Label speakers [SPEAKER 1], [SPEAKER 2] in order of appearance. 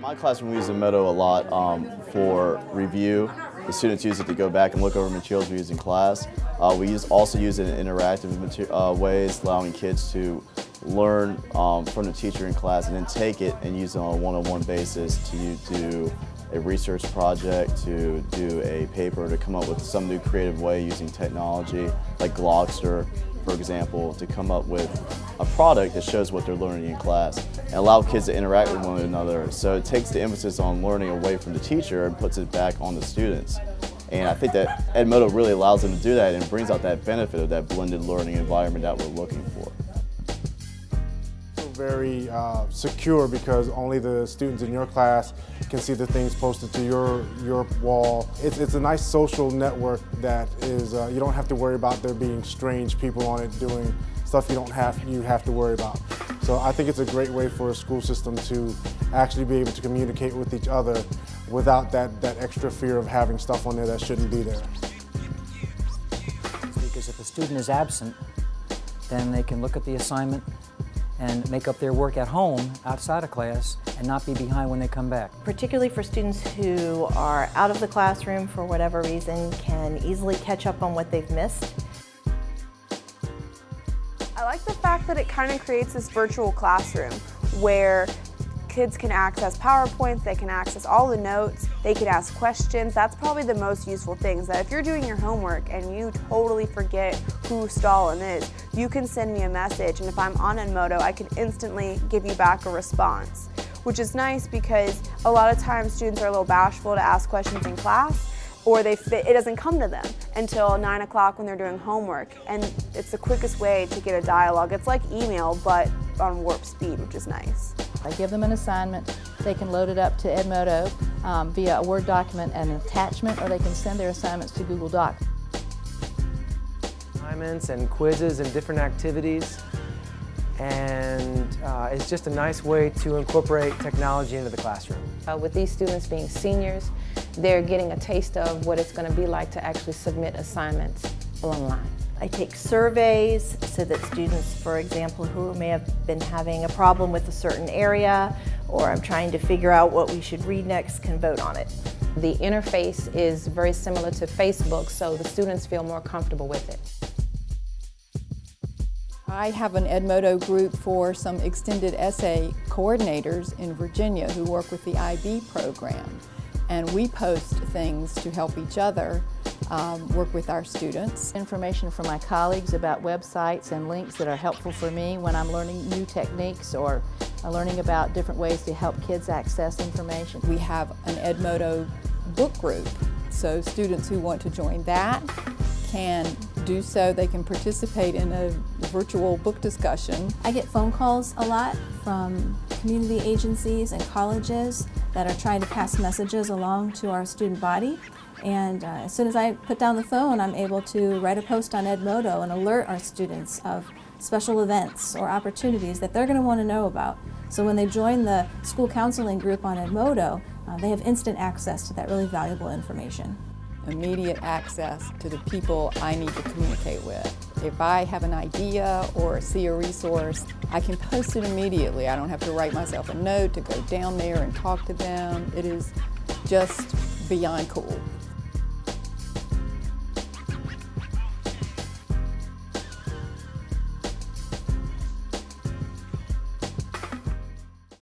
[SPEAKER 1] My classroom we use Edmodo a lot for review. The students use it to go back and look over materials we use in class. We also use it in interactive ways, allowing kids to learn from the teacher in class and then take it and use it on a one-on-one basis to do a research project, to do a paper, to come up with some new creative way using technology, like Glogster, for example, to come up with a product that shows what they're learning in class and allow kids to interact with one another. So it takes the emphasis on learning away from the teacher and puts it back on the students. And I think that Edmodo really allows them to do that and brings out that benefit of that blended learning environment that we're looking for.
[SPEAKER 2] Very secure because only the students in your class can see the things posted to your wall. It's a nice social network that is, you don't have to worry about there being strange people on it doing stuff you have to worry about. So I think it's a great way for a school system to actually be able to communicate with each other without that extra fear of having stuff on there that shouldn't be there.
[SPEAKER 3] Because if a student is absent, then they can look at the assignment and make up their work at home outside of class and not be behind when they come back.
[SPEAKER 4] Particularly for students who are out of the classroom for whatever reason, can easily catch up on what they've missed.
[SPEAKER 5] I like the fact that it kind of creates this virtual classroom where kids can access PowerPoints, they can access all the notes, they can ask questions. That's probably the most useful thing, is that if you're doing your homework and you totally forget who Stalin is, you can send me a message, and if I'm on Edmodo, I can instantly give you back a response, which is nice because a lot of times students are a little bashful to ask questions in class, or it doesn't come to them until 9 o'clock when they're doing homework, and it's the quickest way to get a dialogue. It's like email, but on warp speed, which is nice.
[SPEAKER 6] I give them an assignment, they can load it up to Edmodo via a Word document and an attachment, or they can send their assignments to Google Docs.
[SPEAKER 7] Assignments and quizzes and different activities, and it's just a nice way to incorporate technology into the classroom.
[SPEAKER 8] With these students being seniors, they're getting a taste of what it's going to be like to actually submit assignments online.
[SPEAKER 4] I take surveys so that students, for example, who may have been having a problem with a certain area, or I'm trying to figure out what we should read next, can vote on it.
[SPEAKER 8] The interface is very similar to Facebook, so the students feel more comfortable with it.
[SPEAKER 9] I have an Edmodo group for some extended essay coordinators in Virginia who work with the IB program, and we post things to help each other work with our students.
[SPEAKER 6] Information from my colleagues about websites and links that are helpful for me when I'm learning new techniques or learning about different ways to help kids access information.
[SPEAKER 9] We have an Edmodo book group, so students who want to join that can do so. They can participate in a virtual book discussion.
[SPEAKER 10] I get phone calls a lot from community agencies and colleges that are trying to pass messages along to our student body. And as soon as I put down the phone, I'm able to write a post on Edmodo and alert our students of special events or opportunities that they're going to want to know about. So when they join the school counseling group on Edmodo, they have instant access to that really valuable information.
[SPEAKER 9] Immediate access to the people I need to communicate with. If I have an idea or see a resource, I can post it immediately. I don't have to write myself a note to go down there and talk to them. It is just beyond cool.